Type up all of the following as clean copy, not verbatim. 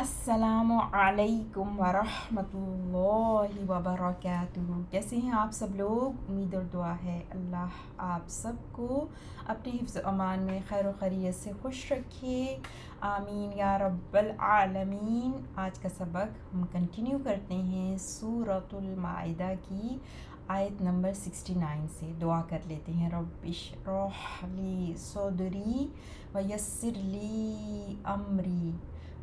السلام علیکم ورحمۃ اللہ وبرکاتہ۔ کیسے ہیں آپ سب لوگ؟ امید اور دعا ہے اللہ آپ سب کو اپنے حفظ و امان میں خیر و خیریت سے خوش رکھے، آمین یا رب العالمین۔ آج کا سبق ہم کنٹینیو کرتے ہیں سورۃ المائدہ کی آیت نمبر 69 سے۔ دعا کر لیتے ہیں۔ رب اشرح لی صدری ویسر لی امری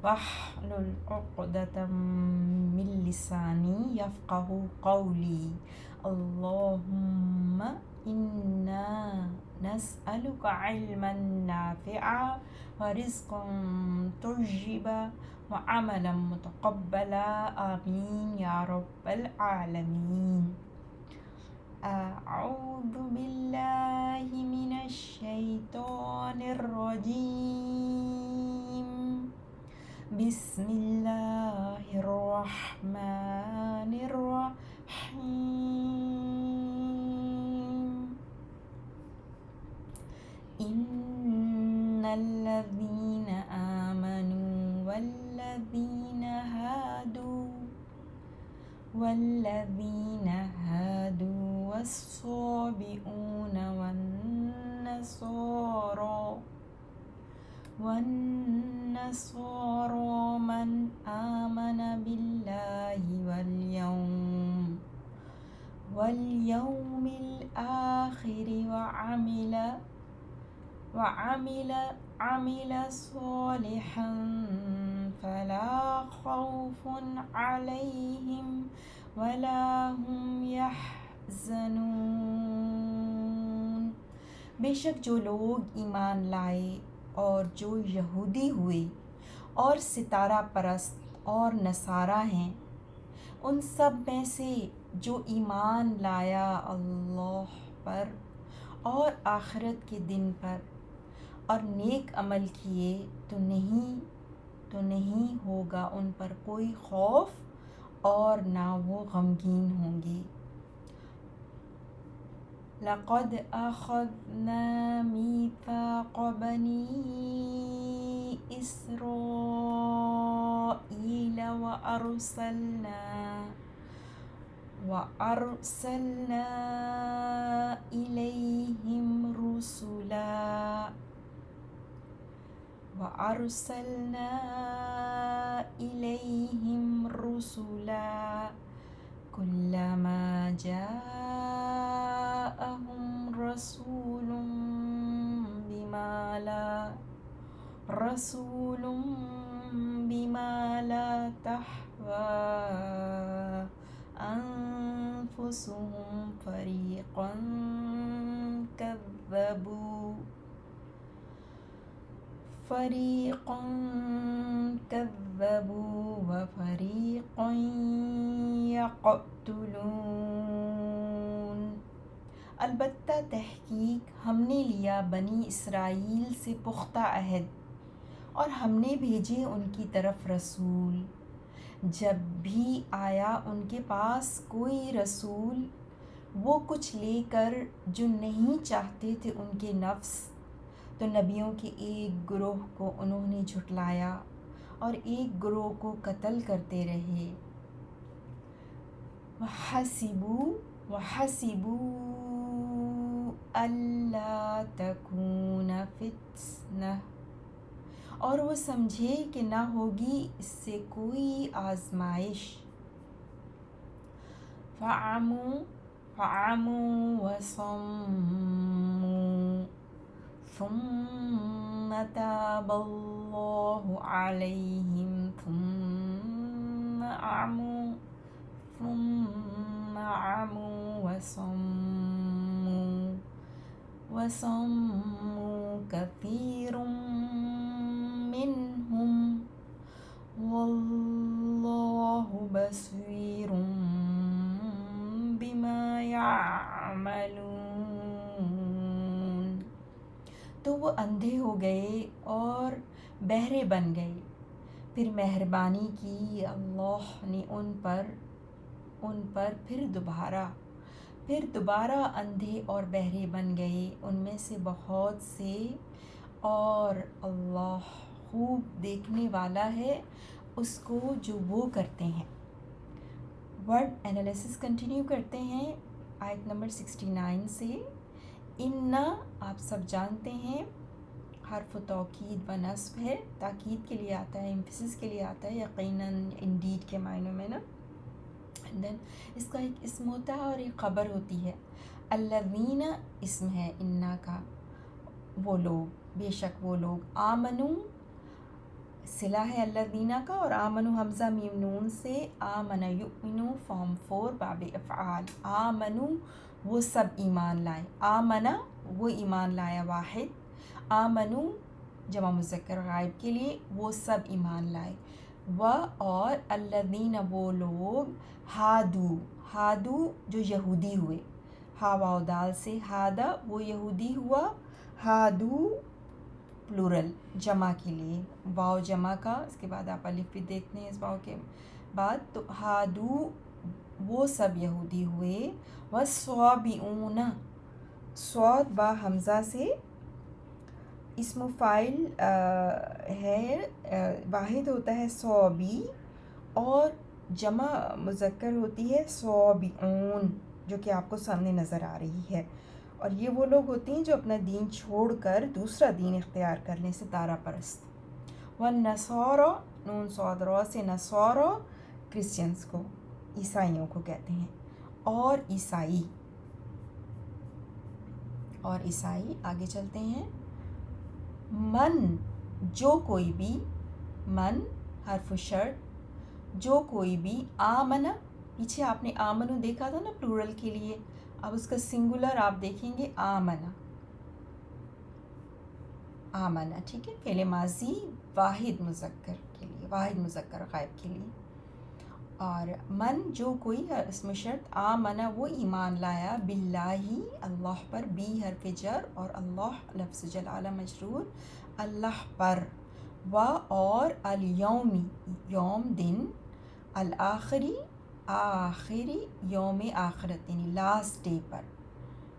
واحلل عقدۃ من لسانی یفقہوا قولی۔ اللہم انا نسألک علما نافعا ورزقا طیبا وعملا متقبلا، آمین یا رب العالمین۔ اعوذ باللہ من الشیطان الرجیم، بسم اللہ الرحمن الرحیم۔ ان الذین آمنوا والذین هادوا والصابئون والنصارى من آمن بالله واليوم الآخر وعمل صالحا فلا خوف عليهم ولا هم يحزنون۔ بے شک جو لوگ ایمان لائے اور جو یہودی ہوئے اور ستارہ پرست اور نصارہ ہیں، ان سب میں سے جو ایمان لایا اللہ پر اور آخرت کے دن پر اور نیک عمل کیے، تو نہیں ہوگا ان پر کوئی خوف اور نہ وہ غمگین ہوں گے۔ لقد اخذنا میثاق بنی اسرائیل وارسلنا إليهم رسلا كلما جاءهم رسول بما لا تهوى أنفسهم فريقا كذبوا وفريقا يقتلون۔ البتہ تحقیق ہم نے لیا بنی اسرائیل سے پختہ عہد، اور ہم نے بھیجے ان کی طرف رسول۔ جب بھی آیا ان کے پاس کوئی رسول، وہ کچھ لے کر جو نہیں چاہتے تھے ان کے نفس، تو نبیوں کے ایک گروہ کو انہوں نے جھٹلایا اور ایک گروہ کو قتل کرتے رہے۔ وَحَسِبُوا أَلَّا تَكُونَ فِتْنَةٌ، اور وہ سمجھے کہ نہ ہوگی اس سے کوئی آزمائش۔ فَعَمُوا وَصَمُّوا ثُمَّ تَابَ اللَّهُ عَلَيْهِمْ ثُمَّ عَمُوا وَصَمُّوا كَثِيرٌ مِّنْهُمْ وَاللَّهُ بَصِيرٌ بِمَا يَعْمَلُونَ۔ تو وہ اندھے ہو گئے اور بہرے بن گئے، پھر مہربانی کی اللہ نے ان پر پھر دوبارہ اندھے اور بہرے بن گئے ان میں سے بہت سے، اور اللہ خوب دیکھنے والا ہے اس کو جو وہ کرتے ہیں. ورڈ انالیسس کنٹینیو کرتے ہیں آیت نمبر 69 سے. انا آپ سب جانتے ہیں حرف توکید و نصب ہے، تاکید کے لیے آتا ہے، ایمفسس کے لیے آتا ہے، یقیناً انڈیڈ کے معنوں میں نا. دین اس کا ایک اسم ہوتا ہے اور ایک خبر ہوتی ہے. الذین اسم ہے انا کا، وہ لوگ، بے شک وہ لوگ، آمنو صلہ ہے الذین کا، اور آمنو حمزہ میم نون سے، آمن یؤمنو فارم 4 باب افعال. آمنو وہ سب ایمان لائے، آمنا وہ ایمان لایا واحد، آمنو جمع مذکر غائب کے لیے وہ سب ایمان لائے. و اور الذین وہ لوگ، ہادو ہادو جو یہودی ہوئے، ہا واو دال سے ہادا وہ یہودی ہوا، ہادو پلورل جمع کے لیے، واو جمع کا، اس کے بعد آپ الف بھی دیکھتے ہیں اس واو کے بعد، تو ہادو وہ سب یہودی ہوئے. والصابئون صاد با حمزہ سے اسم فاعل ہے، واحد ہوتا ہے صابی، اور جمع مذکر ہوتی ہے صابئون، جو کہ آپ کو سامنے نظر آ رہی ہے. اور یہ وہ لوگ ہوتے ہیں جو اپنا دین چھوڑ کر دوسرا دین اختیار کرنے سے ستارہ پرست. والنصارى نون صاد را سے نصارى کرسچنس کو، عیسائیوں کو کہتے ہیں. اور عیسائی، اور عیسائی آگے چلتے ہیں. من جو کوئی بھی، من حرف شرط، جو کوئی بھی، آمنا پیچھے آپ نے آمنو دیکھا تھا نا پلورل کے لیے، اب اس کا سنگولر آپ دیکھیں گے آمنا، آمنا ٹھیک ہے، فعل ماضی واحد مذکر کے لیے، واحد مذکر غائب کے لیے. اور من جو کوئی اسم شرط، آمنا وہ ایمان لایا، باللہ اللہ پر، بی حرف جر اور اللہ لفظ جلالہ مجرور، اللہ پر، و اور الیومی یوم دن، الآخری آخری، یوم آخرت یعنی لاسٹ ڈے پر،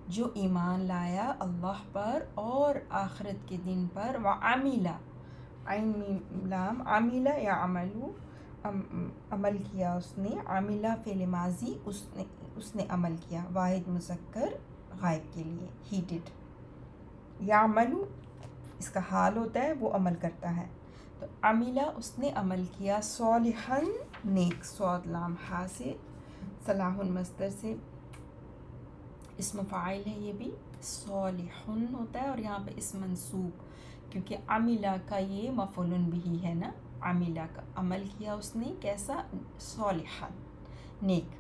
جو ایمان لایا اللہ پر اور آخرت کے دن پر. وعمل عین میم لام، عمل یعملو عمل کیا اس نے، عملہ فعل ماضی اس نے عمل کیا، واحد مذکر غائب کے لیے، ہی ڈڈ. یعملو اس کا حال ہوتا ہے وہ عمل کرتا ہے، تو عملہ اس نے عمل کیا، صالحاً نیک، صاد لام ہا سے، صلاح مصدر سے اسم فاعل ہے، یہ بھی صالحن ہوتا ہے، اور یہاں پہ اسم منصوب کیونکہ عملہ کا یہ مفعول بھی ہے نا، عملہ کا عمل کیا اس نے، کیسا، صالحاً نیک،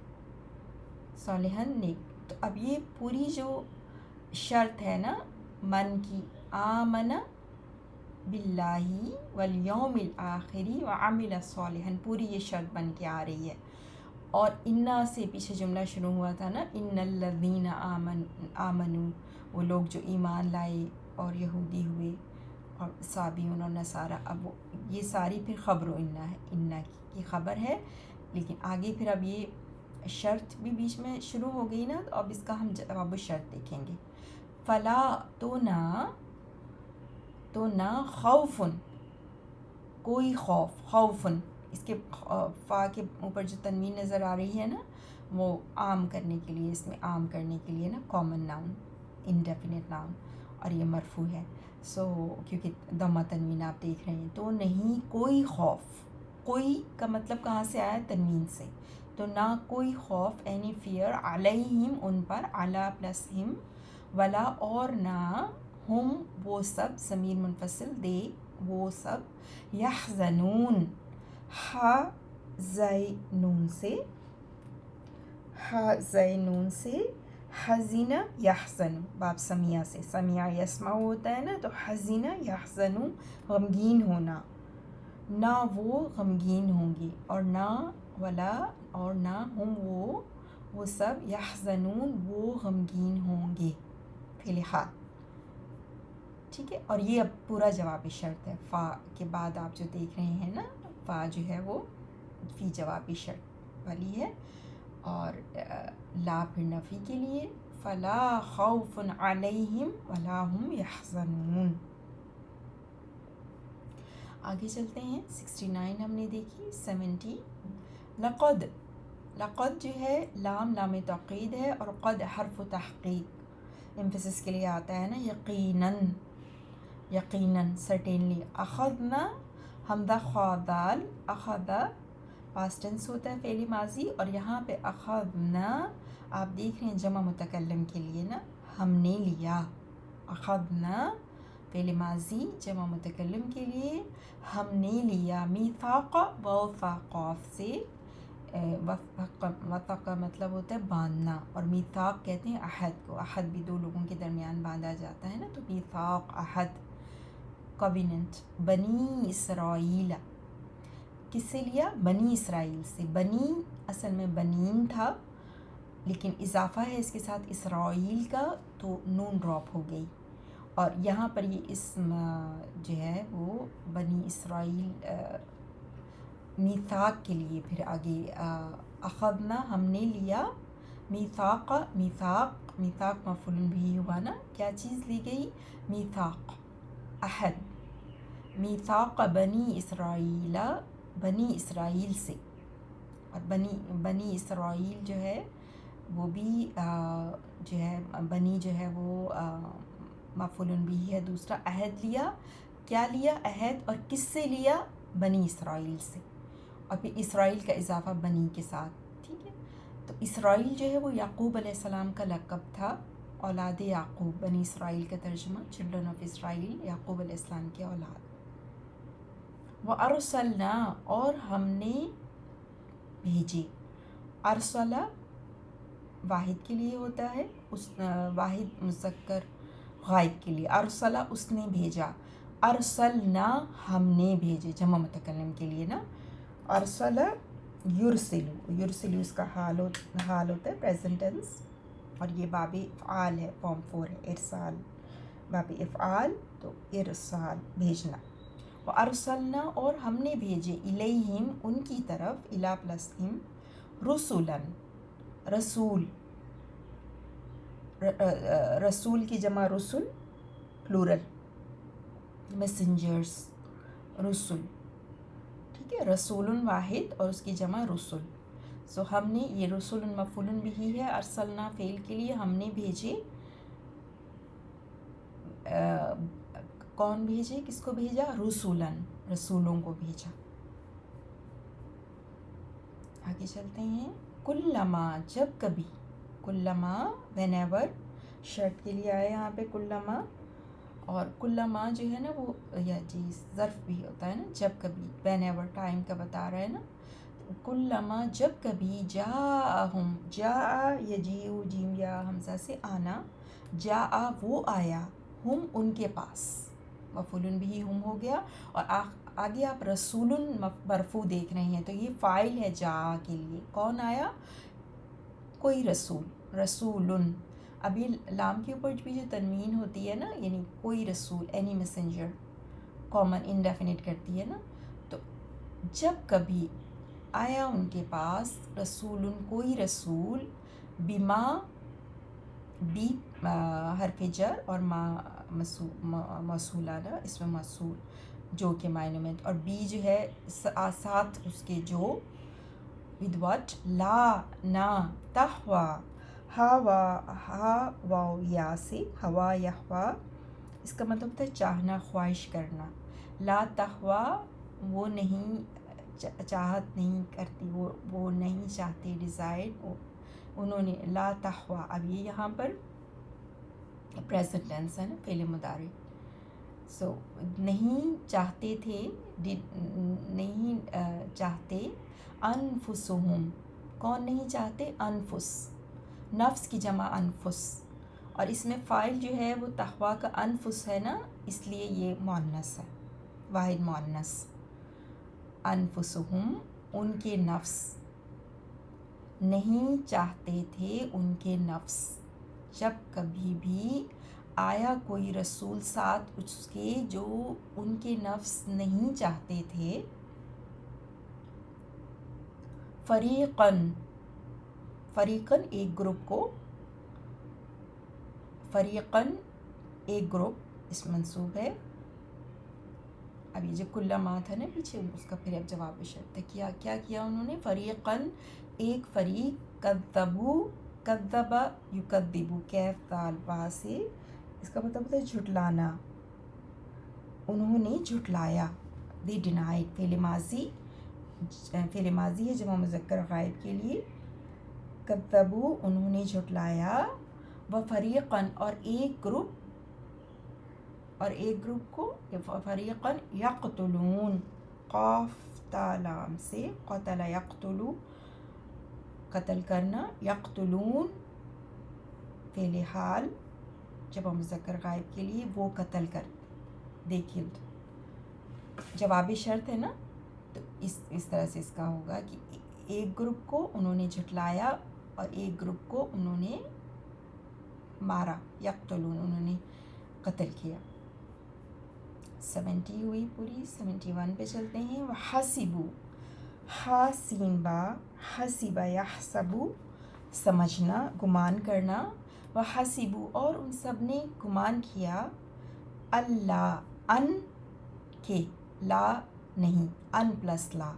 صالحاً نیک. تو اب یہ پوری جو شرط ہے نا من کی، آمن باللہ والیوم الآخری وعمل صالحاً، پوری یہ شرط بن کے آ رہی ہے. اور انا سے پیچھے جملہ شروع ہوا تھا نا، ان الذین آمنوا وہ لوگ جو ایمان لائے اور یہودی ہوئے، اور صابئون اور نصارہ. اب یہ ساری پھر خبر و انا ہے، انا کی خبر ہے، لیکن آگے پھر اب یہ شرط بھی بیچ میں شروع ہو گئی نا، تو اب اس کا ہم جواب شرط دیکھیں گے. فلا تو نہ خوفن کوئی خوف، خوفن اس کے فا کے اوپر جو تنوین نظر آ رہی ہے نا، وہ عام کرنے کے لیے، اس میں عام کرنے کے لیے نا، کامن ناؤن، انڈیفینٹ ناؤن، اور یہ مرفوع ہے. سو کیونکہ ضمہ تنوین آپ دیکھ رہے ہیں، تو نہیں کوئی خوف، کوئی کا مطلب کہاں سے آیا، تنوین سے، تو نہ کوئی خوف، اینی فیئر، علیہم ان پر، علی پلس ہم، ولا اور نہ، ہم وہ سب، ضمیر منفصل دے وہ سب، یحزنون ہا زئی نون سے، ہا زئی نون سے، حزینہ یحزن باب سمیع سے، سمیع یسمع ہوتا ہے نا، تو حزینہ یحزن غمگین ہونا، نہ وہ غمگین ہوں گے، اور نہ ولا اور نہ ہم وہ سب، یحزنون وہ غمگین ہوں گے، فی الحال ٹھیک ہے. اور یہ اب پورا جواب شرط ہے، فا کے بعد آپ جو دیکھ رہے ہیں نا، فا جو ہے وہ فی جوابی شرط والی ہے، اور لا پھر نفی کے لیے، فلا خوف علیہم ولا هم یحزنون. آگے چلتے ہیں. 69 ہم نے دیکھی. 70 لقد. لقد جو ہے لام توقید ہے اور قد حرف تحقیق امفسس کے لیے آتا ہے نا. یقیناً یقیناً سرٹینلی. اخذنا حمزہ خا دال. اخذ پاسٹ ٹینس ہوتا ہے فعل ماضی اور یہاں پہ اخذنا آپ دیکھ رہے ہیں جمع متکلم کے لیے نا ہم نے لیا. اخذنا فعل ماضی جمع متکلم کے لیے ہم نے لیا. میثاق وثاقاف سے وثق مطلب ہوتا ہے باندھنا اور میثاق کہتے ہیں عہد کو. عہد بھی دو لوگوں کے درمیان باندھا جاتا ہے نا تو میثاق عہد کویننٹ. بنی اسرائیل کس سے لیا؟ بنی اسرائیل سے. بنی اصل میں بنین تھا لیکن اضافہ ہے اس کے ساتھ اسرائیل کا تو نون ڈراپ ہو گئی اور یہاں پر یہ اسم جو ہے وہ بنی اسرائیل میثاق کے لیے پھر آگے اخذنا ہم نے لیا. میثاق میثاق میثاق مفعول بھی ہوا نا. کیا چیز لی گئی؟ میثاق عہد. میثاق بنی اسرائیل بنی اسرائیل سے. اور بنی اسرائیل جو ہے وہ بھی جو ہے بنی جو ہے وہ مفعول بھی ہے دوسرا. عہد لیا. کیا لیا؟ عہد. اور کس سے لیا؟ بنی اسرائیل سے. اور پھر اسرائیل کا اضافہ بنی کے ساتھ. ٹھیک ہے. تو اسرائیل جو ہے وہ یعقوب علیہ السلام کا لقب تھا. اولاد یعقوب. بنی اسرائیل کا ترجمہ چلڈرن آف اسرائیل یعقوب علیہ السلام کے اولاد. وَأَرْسَلْنَا اور ہم نے بھیجے. ارسلہ واحد کے لیے ہوتا ہے اس واحد مذکر غائب کے لیے. ارسلہ اس نے بھیجا. ارسلنا ہم نے بھیجے جمع متکلم کے لیے نا. ارسلہ یرسلو. یرسلو اس کا حال ہوتا ہے پریزنٹ ٹینس اور یہ باب افعال ہے. فارم 4 ہے ارسال. باب افعال تو ارسال بھیجنا. وَأَرْسَلْنَا اور ہم نے بھیجے. الیہم ان کی طرف. الا پلس ہم. رسولاً رسول. رسول کی جمع رسل پلورل. میسنجرز رسل. ٹھیک ہے. رسول واحد اور اس کی جمع رسل. سو ہم نے یہ رسول مفعول بھی ہے. ارسلنا فعل کے لیے ہم نے بھیجے. کون بھیجے؟ کس کو بھیجا؟ رسولاً رسولوں کو بھیجا. آگے چلتے ہیں. کلما جب کبھی. کلما وین ایور شرط کے لیے آئے یہاں پہ کلما. اور کلما جو ہے نا وہ یا جی ظرف بھی ہوتا ہے نا جب کبھی. وین ایور ٹائم کا بتا رہا ہے نا. کلما جب کبھی. جاءہم جاء یجیء جیم یا حمزہ سے آنا. جاء وہ آیا. ہم ان کے پاس. مفعول بھی ہم ہو گیا اور آگے آپ رسول مرفوع دیکھ رہے ہیں تو یہ فاعل ہے جا کے لیے. کون آیا؟ کوئی رسول. رسول. اب یہ لام کے اوپر بھی جو تنوین ہوتی ہے نا یعنی کوئی رسول اینی میسنجر کامن انڈیفینٹ کرتی ہے نا. تو جب کبھی آیا ان کے پاس رسول کوئی رسول. بما بی حرف جر اور ما موصولانہ اس میں موصول جو کے معنی میں. اور بی جو ہے ساتھ اس کے جو ود واٹ. لا نا تہوا ہا واو یا سے. ہوا یہوا اس کا مطلب ہوتا ہے چاہنا خواہش کرنا. لا تہوا وہ نہیں چاہت نہیں کرتی وہ نہیں چاہتے ڈیزائر انہوں نے. لا تہوا اب یہ یہاں پر پریزنٹ ٹینس ہے نا فعل مضارع. سو نہیں چاہتے تھے نہیں چاہتے. انفسہم کون نہیں چاہتے؟ انفس. نفس کی جمع انفس اور اس میں فاعل جو ہے وہ تقویٰ کا انفس ہے نا اس لیے یہ مؤنث ہے واحد مؤنث. انفسہم ان کے نفس. نہیں چاہتے تھے ان کے نفس. جب کبھی بھی آیا کوئی رسول ساتھ اس کے جو ان کے نفس نہیں چاہتے تھے. فریقاً فریقاً ایک گروپ کو. فریقاً ایک گروپ اس منصوب ہے. اب یہ جو کلما تھا نا پیچھے، اس کا پھر اب جواب شرط ہے. کیا کیا انہوں نے؟ فریقاً ایک فریق، کذبو کذب یکذبو کیف دال با سے، اس کا مطلب ہوتا ہے جھٹلانا. انہوں نے جھٹلایا. دی ڈینائڈ، فعل ماضی ہے جمع مذکر غائب کے لیے. کذبو انہوں نے جھٹلایا. و فریقاً اور ایک گروپ کو فریقاً یقتلون، قاف تا لام سے، قتل یقتلو قتل کرنا، یقتلون فعل حال جمع مذکر غائب کے لیے، وہ قتل کر، they killed. جواب شرط ہے نا، تو اس طرح سے اس کا ہوگا کہ ایک گروپ کو انہوں نے جھٹلایا اور ایک گروپ کو انہوں نے مارا. یقتلون انہوں نے قتل کیا. 70 ہوئی پوری. 71 پہ چلتے ہیں. وحسبو، حاسین با، حسبا یحسبو سمجھنا، گمان کرنا. وحسبو اور ان سب نے گمان کیا، اللہ ان کے، لا نہیں، ان پلس لا.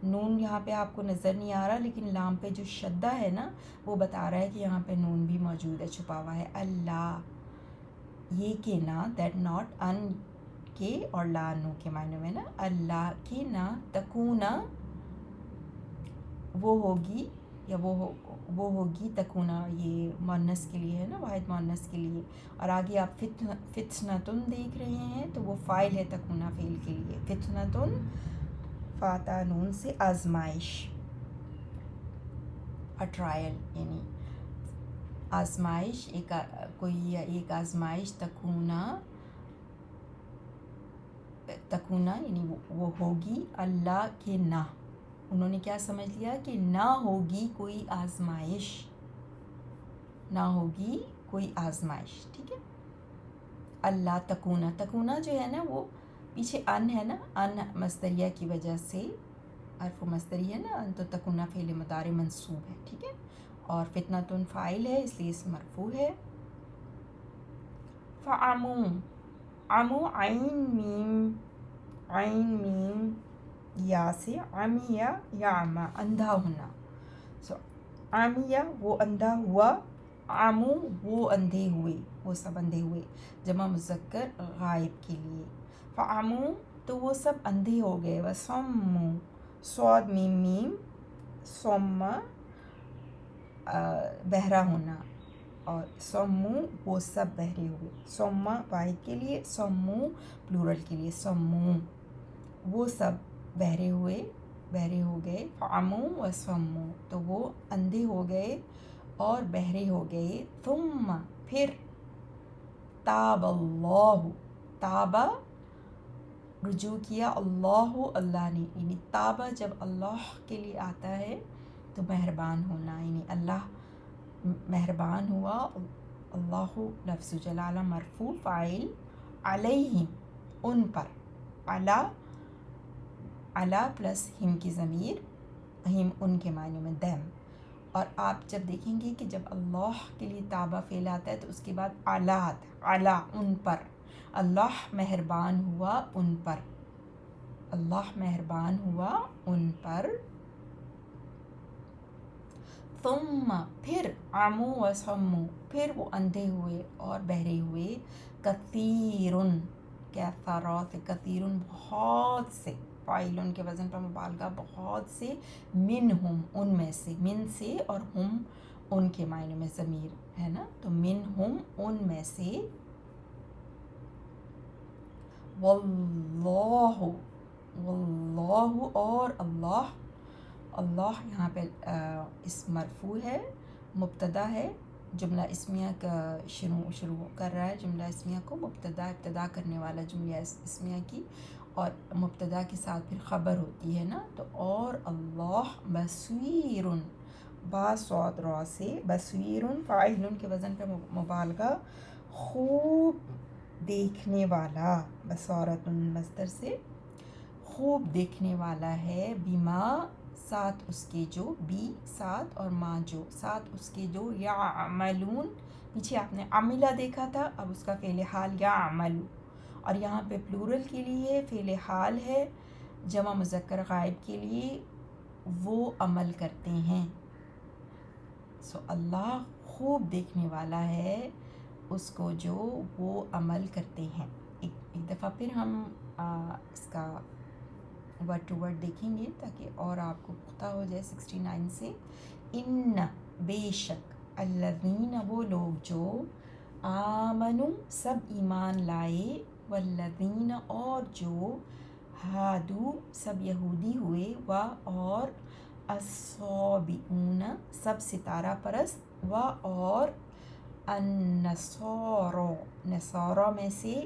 نون یہاں پہ آپ کو نظر نہیں آ رہا، لیکن لام پہ جو شدہ ہے نا وہ بتا رہا ہے کہ یہاں پہ نون بھی موجود ہے، چھپا ہوا ہے. اللہ، یہ کہ نہ، دیٹ ناٹ، ان کے اور لا نو کے معنی میں نا. اللہ کہ نہ، تکونا وہ ہوگی، یا وہ ہوگی، تکونا یہ مؤنث کے لیے ہے نا، واحد مؤنث کے لیے. اور آگے آپ فتنتن دیکھ رہے ہیں تو وہ فاعل ہے تکونا فعل کے لیے. فتنتن فاتح نون سے، آزمائش، ٹرائل، یعنی آزمائش، ایک آزمائش. تکونا یعنی وہ ہوگی. اللہ کے نہ، انہوں نے کیا سمجھ لیا کہ نہ ہوگی کوئی آزمائش، نہ ہوگی کوئی آزمائش. ٹھیک ہے. اللہ تکونا جو ہے نا وہ پیچھے ان ہے نا، ان مصدریہ کی وجہ سے، حرف مصدری ہے نا، ان تو تکونا فعل مضارع منصوب ہے. ٹھیک ہے. اور فتنتن فاعل ہے، اس لیے اسم مرفوع ہے. فعمو، عمو عین میم یا سے، عمیہ یعمی اندھا ہونا. عمیہ وہ اندھا ہوا، عمو وہ اندھے ہوئے، وہ سب اندھے ہوئے، جمع مذکر غائب کے لیے. فعمو تو وہ سب اندھے ہو گئے. وصمو، صاد میم میم، صم بہرا ہونا، اور صمو وہ سب بہرے ہوئے. صم واحد کے لیے، صمو پلورل کے لیے. صمو وہ سب بہرے ہو گئے. فعمو و صمو تو وہ اندھے ہو گئے اور بہرے ہو گئے. ثم پھر، تاب اللہ، تابا رجوع کیا، اللہ نے، یعنی تابا جب اللہ کے لیے آتا ہے تو مہربان ہونا، یعنی اللہ مہربان ہوا. اللہ لفظ جلالہ مرفوع، فاعل علیہم ان پر، علی پلس ہم کی ضمیر، ہم ان کے معنی میں دیم. اور آپ جب دیکھیں گے کہ جب اللہ کے لیے تابہ فعل آتا ہے تو اس کے بعد علی آتا ہے، علی ان پر. اللہ مہربان ہوا ان پر، اللہ مہربان ہوا ان پر. ثم پھر، عمو و صمو پھر وہ اندھے ہوئے اور بہرے ہوئے. کثیرن، کیسرا سے، کثیرن بہت سے، فاعلن کے وزن پر مبالغہ، بہت سے. منہم ان میں سے، من سے، اور ہم ان کے معنی میں ضمیر ہے نا، تو منہم ان میں سے. واللہ، اور اللہ یہاں پہ اسم مرفوع ہے، مبتدا ہے. جملہ اسمیہ کا شروع کر رہا ہے، جملہ اسمیہ کو ابتدا کرنے والا جملہ اسمیہ کی، اور مبتدا کے ساتھ پھر خبر ہوتی ہے نا. تو اور اللہ بصیرن، با صاد را سے، بصیرن فاعلن کے وزن پہ مبالغہ، خوب دیکھنے والا، بصارت مصدر سے، خوب دیکھنے والا ہے. بما ساتھ اس کے جو، بی ساتھ اور ما جو ساتھ اس کے جو، یعملون پیچھے آپ نے عملہ دیکھا تھا، اب اس کا فعل حال یعملو، اور یہاں پہ پلورل کے لیے فعل حال ہے، جمع مذکر غائب کے لیے وہ عمل کرتے ہیں. سو اللہ خوب دیکھنے والا ہے اس کو جو وہ عمل کرتے ہیں. ایک دفعہ پھر ہم اس کا ورڈ ٹو ورڈ دیکھیں گے تاکہ اور آپ کو پختہ ہو جائے. 69 سے ان بے شک الذین وہ لوگ جو آمنو سب ایمان لائے، والذین اور جو ہادو سب یہودی ہوئے، و اور الصابئون سب ستارہ پرست، و اور النصارى نصارہ میں سے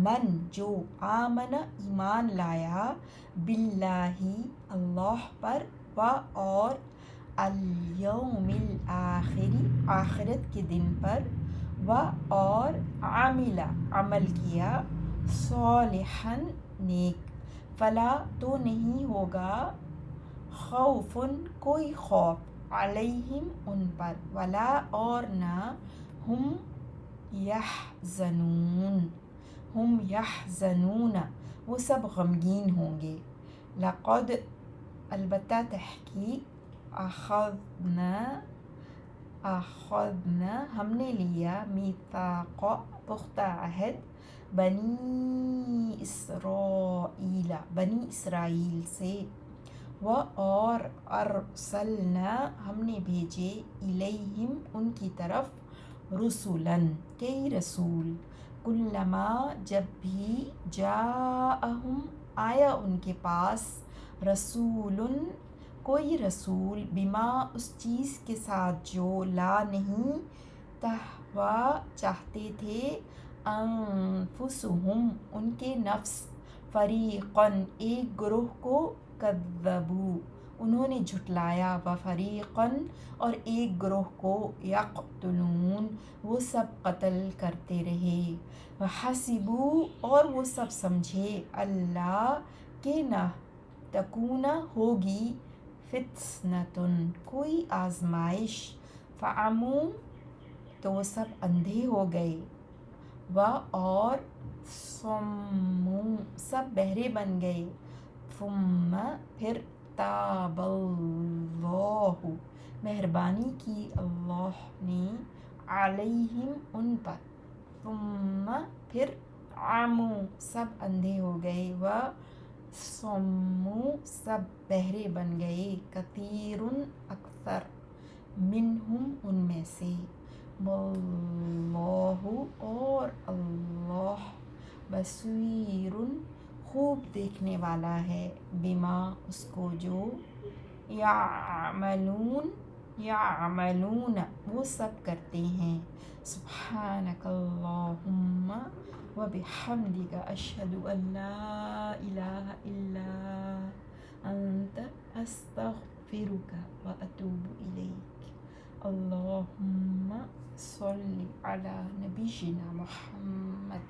من جو آمن ایمان لایا، باللہ اللہ پر، و اور الیوم الآخر آخرت کے دن پر، و اور عامل عمل کیا، صالحا نیک، فلا تو نہیں ہوگا، خوف کوئی خوف، علیہم ان پر، ولا اور نہ، ہم یحزنون وہ سب غمگین ہوں گے. لقد البتہ تحقیق، اخذنا ہم نے لیا، میثاق پختہ عہد، بنی اسرائیل سے، و اور ارسلنا ہم نے بھیجے، الیہم ان کی طرف، رسولاً کئی رسول، کلما جب بھی، جاءہم آیا ان کے پاس، رسول کوئی رسول، بما اس چیز کے ساتھ جو، لا نہیں، تہوا چاہتے تھے، انفسہم ان کے نفس، فریقاً ایک گروہ کو، کذبوا انہوں نے جھٹلایا، و فریقاً اور ایک گروہ کو، یقتلون وہ سب قتل کرتے رہے، وحسبوا اور وہ سب سمجھے، اللہ کہ نہ، تکون ہوگی، فتنۃ کوئی آزمائش، فعموا تو وہ سب اندھے ہو گئے، و اور صموا سب بہرے بن گئے، ثم پھر، تاب اللہ مہربانی کی اللہ نے، علیہم ان پر، ثم پھر، عموا سب اندھے ہو گئے، و صموا سب بہرے بن گئے، کثیر اکثر، منہم ان میں سے، واللہ اور اللہ، بصیر خوب دیکھنے والا ہے، بما اس کو جو، یعملون وہ سب کرتے ہیں. سبحانک اللہم و بحمدک، اشہد ان لا الہ الا انت، استغفرک و اتوب الیک. اللہم صل علی نبینا محمد